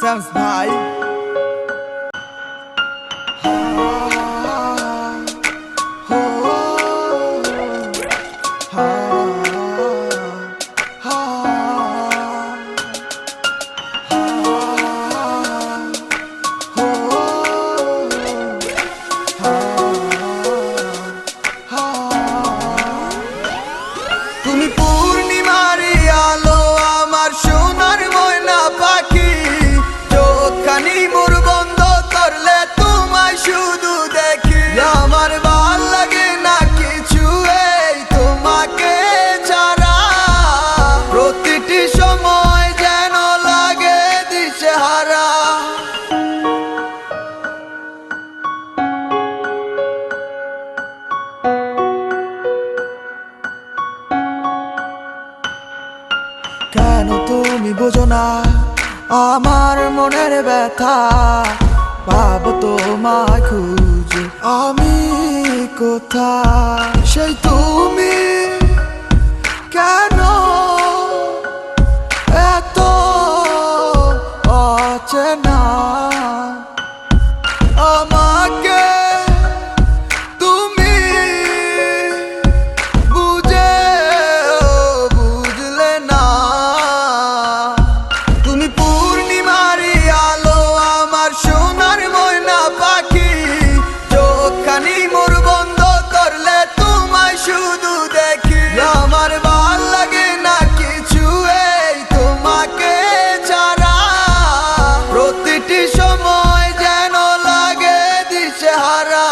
শামস ভাই। তুমি পূর্ণিমারি আলো আমার সোনার ময়না পাখি, চোখখানি মোর বন্ধ করলে তোমায় শুধু দেখি। আমার ভাল লাগে না কিছু এই তোমাকে ছাড়া, প্রতিটি সময় যেন লাগে দিশেহারা। কেন তুমি বোঝো না আমার মনের ব্যথা, পাবো তোমায় খুঁজে আমি কোথায়। সেই তুমি কেন এত অচেনা, আমাকে তুমি বুঝলে না। তুমি পূর্ণিমারি আলো আমার সোনার ময়না পাখি, চোখখানি মোর বন্ধ করলে তোমায় শুধু দেখি। আমার ভাল লাগে না কিছু এই তোমাকে ছাড়া, প্রতিটি সময় যেন লাগে দিশেহারা।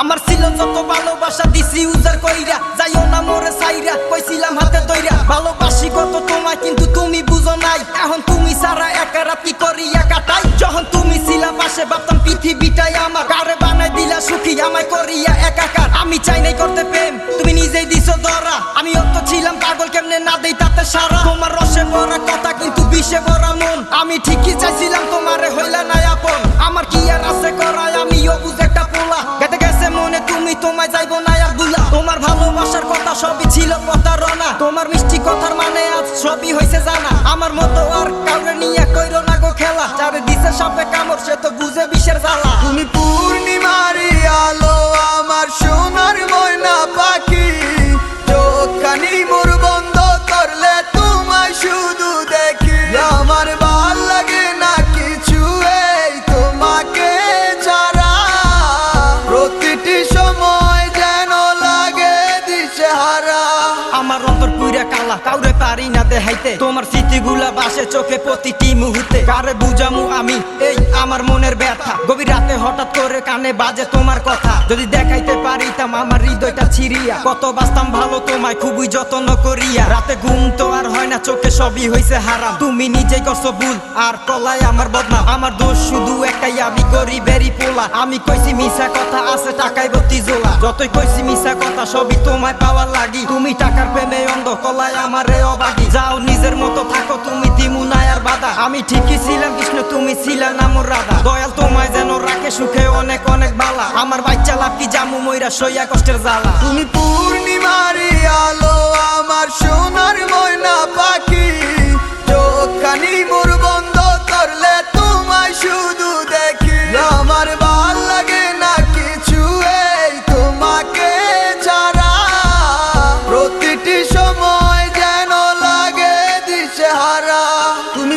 আমার ছিল যত ভালোবাসা দিছি উজার কইরা, যাইও না মোরে সাইরা কইছিলাম হাতে ধইরা। ভালোবাসি কত তোমায় কিন্তু তুমি বুঝো নাই, এখন তুমি সারা একা রাত কি করিয়া কাটাই। যখন তুমি ছিলা পাশে ভাবতাম পৃথিবীটাই আমার, কারে বানাই দিলা সুখী আমায় করিয়া একাকার। আমি চাই নাই করতে প্রেম তুমি নিজেই দিছো ধরা, আমি অত ছিলাম পাগল কেমনে না দেই তাতে সারা। তোমার রসে ভরা কথা কিন্তু বিষে ভরা মন, আমি ঠিকই চাইছিলাম তোমারে হইলা না আপন। আমার কি আর আছে করায় আমি অবুঝ একটা পোলা, গেতে গেছে মনে তুমি তোমায় যাইবো না আর ভুলা। তোমার ভালোবাসার কথা সবই ছিল প্রতারণা, তোমার মিষ্টি কথার মানে আজ সবই হইছে জানা। আমার মতো আর কাউরে নিয়ে কইরো না গো খেলা, যারে দিছে সাপে কামড় সে তো বুঝে বিষের জ্বালা। তুমি পূর্ণিমারি আলো আমার সোনার ময়না পাখি, চোখখানি মোর বন্ধ করলে তোমায় শুধু দেখি। আমার ভাল লাগে না কিছু এই তোমাকে ছাড়া, প্রতিটি সময় যেন লাগে দিশেহারা। আমার অন্তর পুরা কালা কাউরে পারি না দেখাইতে, তোমার স্মৃতিগুলা বাসে চোখে প্রতিটি মুহূর্তে। কারে বুঝামু আমি এই আমার মনের ব্যথা, গভীর রাতে হঠাৎ করে কানে বাজে তোমার কথা। যদি দেখাইতে পারিতাম আমার হৃদয়টা ছিড়িয়া, কত বাসতাম ভালো তোমায় খুবই যত্ন করিয়া। রাতে ঘুম তো আর হয় না চোখে সবই হইছে হারাম, তুমি নিজেই করছো ভুল আর কলাই আমার বদনাম। আমার দোষ শুধু একটাই আমি গরিবেরই পোলা, আমি কইছি মিছা কথা আছে টাকায় ভর্তি জোলা। যতই কইছি মিছা কথা সবই তোমায় পাওয়ার লাগি, তুমি টাকার প্রেমে অন্ধ কলাই আমারে অবাগি। যাও নিজের মতো থাকো তুমি দিমু না আর বাধা, আমি ঠিকই ছিলাম কৃষ্ণ তুমি ছিলা না মোর রাধা। দয়াল তোমায় যেন রাখে সুখে অনেক অনেক বালা, আমার বাচ্চা লাভ কি জামু মইরা সইয়া কষ্টের জ্বালা। তুমি পূর্ণিমারি আলো আমার সোনার ময়না পাখি, চোখখানি মোর বন্ধ করলে তোমায় শুধু দেখি। আমার ভাল লাগে না কিছু এই তোমাকে ছাড়া, প্রতিটি সময় যেন লাগে দিশেহারা। তুমি